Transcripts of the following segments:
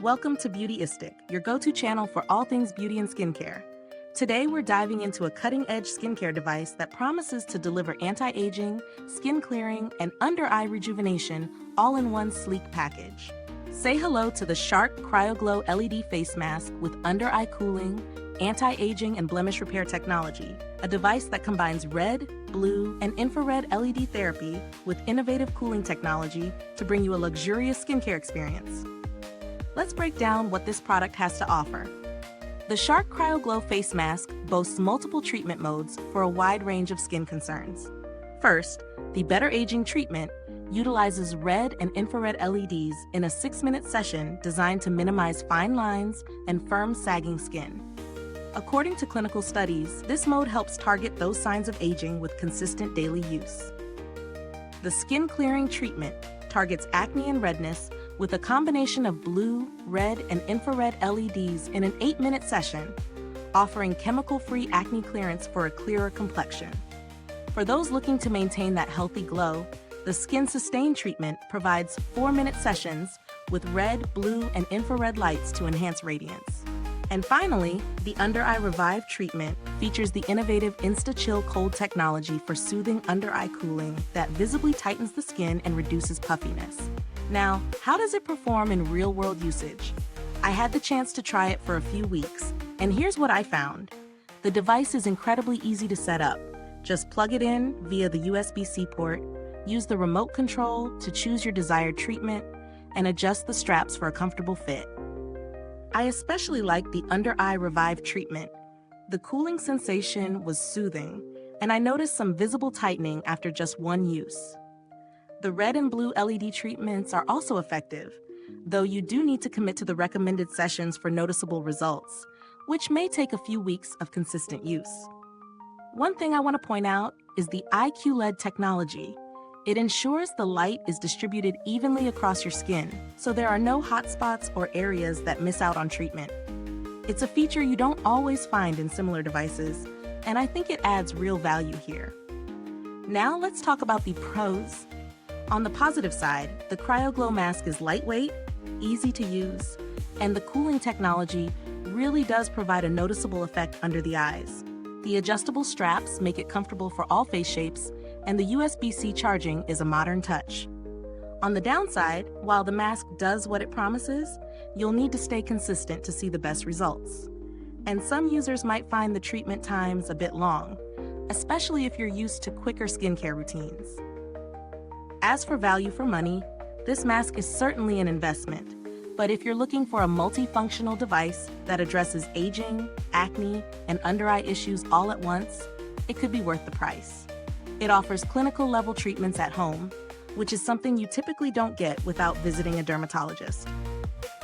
Welcome to Beautyistic, your go-to channel for all things beauty and skincare. Today we're diving into a cutting-edge skincare device that promises to deliver anti-aging, skin clearing, and under-eye rejuvenation all in one sleek package. Say hello to the Shark CryoGlow LED face mask with under-eye cooling, anti-aging, and blemish repair technology, a device that combines red, blue, and infrared LED therapy with innovative cooling technology to bring you a luxurious skincare experience. Let's break down what this product has to offer. The Shark CryoGlow face mask boasts multiple treatment modes for a wide range of skin concerns. First, the Better Aging treatment utilizes red and infrared LEDs in a 6-minute session designed to minimize fine lines and firm, sagging skin. According to clinical studies, this mode helps target those signs of aging with consistent daily use. The Skin Clearing treatment targets acne and redness with a combination of blue, red, and infrared LEDs in an 8-minute session, offering chemical-free acne clearance for a clearer complexion. For those looking to maintain that healthy glow, the Skin Sustain treatment provides 4-minute sessions with red, blue, and infrared lights to enhance radiance. And finally, the Under Eye Revive treatment features the innovative Insta-Chill Cold technology for soothing under-eye cooling that visibly tightens the skin and reduces puffiness. Now, how does it perform in real-world usage? I had the chance to try it for a few weeks, and here's what I found. The device is incredibly easy to set up. Just plug it in via the USB-C port, use the remote control to choose your desired treatment, and adjust the straps for a comfortable fit. I especially like the Under Eye Revive treatment. The cooling sensation was soothing, and I noticed some visible tightening after just one use. The red and blue LED treatments are also effective, though you do need to commit to the recommended sessions for noticeable results, which may take a few weeks of consistent use. One thing I want to point out is the IQ-LED technology. It ensures the light is distributed evenly across your skin, so there are no hot spots or areas that miss out on treatment. It's a feature you don't always find in similar devices, and I think it adds real value here. Now let's talk about the pros. On the positive side, the CryoGlow mask is lightweight, easy to use, and the cooling technology really does provide a noticeable effect under the eyes. The adjustable straps make it comfortable for all face shapes, and the USB-C charging is a modern touch. On the downside, while the mask does what it promises, you'll need to stay consistent to see the best results. And some users might find the treatment times a bit long, especially if you're used to quicker skincare routines. As for value for money, this mask is certainly an investment, but if you're looking for a multifunctional device that addresses aging, acne, and under-eye issues all at once, it could be worth the price. It offers clinical-level treatments at home, which is something you typically don't get without visiting a dermatologist.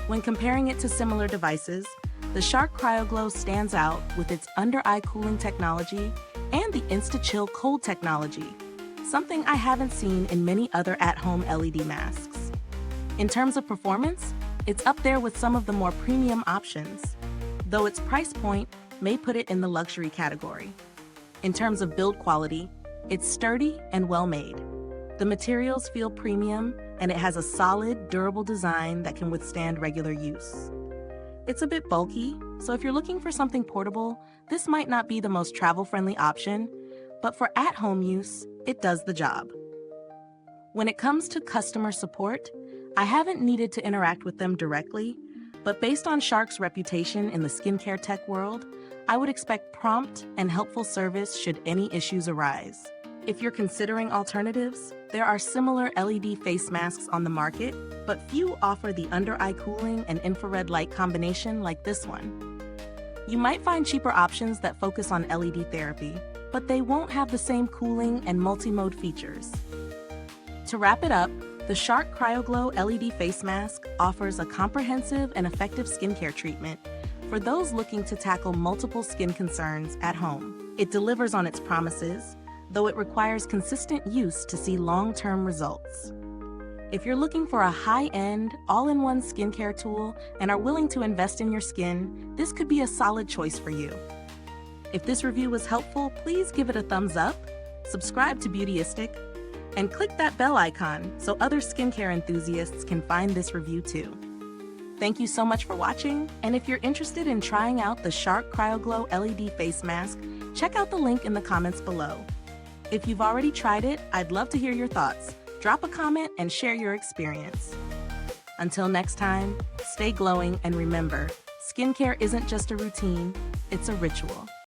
When comparing it to similar devices, the Shark CryoGlow stands out with its under-eye cooling technology and the Insta-Chill Cold technology, something I haven't seen in many other at-home LED masks. In terms of performance, it's up there with some of the more premium options, though its price point may put it in the luxury category. In terms of build quality, it's sturdy and well-made. The materials feel premium, and it has a solid, durable design that can withstand regular use. It's a bit bulky, so if you're looking for something portable, this might not be the most travel-friendly option, but for at-home use, it does the job. When it comes to customer support, I haven't needed to interact with them directly, but based on Shark's reputation in the skincare tech world, I would expect prompt and helpful service should any issues arise. If you're considering alternatives, there are similar LED face masks on the market, but few offer the under-eye cooling and infrared light combination like this one. You might find cheaper options that focus on LED therapy, but they won't have the same cooling and multi-mode features. To wrap it up, the Shark CryoGlow LED face mask offers a comprehensive and effective skincare treatment for those looking to tackle multiple skin concerns at home. It delivers on its promises, though it requires consistent use to see long-term results. If you're looking for a high-end, all-in-one skincare tool and are willing to invest in your skin, this could be a solid choice for you. If this review was helpful, please give it a thumbs up, subscribe to Beautyistic, and click that bell icon so other skincare enthusiasts can find this review too. Thank you so much for watching, and if you're interested in trying out the Shark CryoGlow LED face mask, check out the link in the comments below. If you've already tried it, I'd love to hear your thoughts. Drop a comment and share your experience. Until next time, stay glowing and remember, skincare isn't just a routine, it's a ritual.